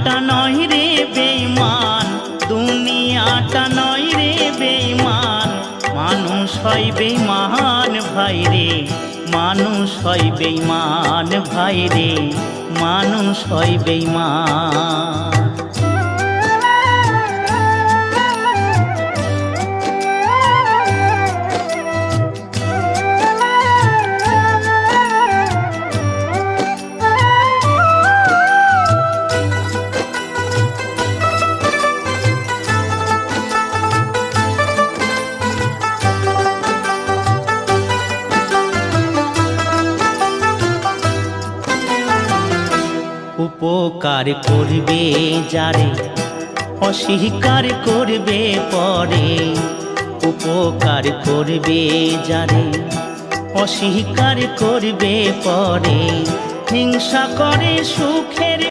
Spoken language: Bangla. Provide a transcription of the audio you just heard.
দুনিয়াটা নয় রে বেঈমান, দুনিয়াটা নয় রে বেঈমান। মানুষ হয় বেঈমান ভাই রে, মানুষ হয় বেঈমান ভাই রে, মানুষ হয় বেঈমান। উপকার করবে যারে, অস্বীকার করবে পরে। উপকার করবে যারে, অস্বীকার করবে পরে। হিংসা করে সুখের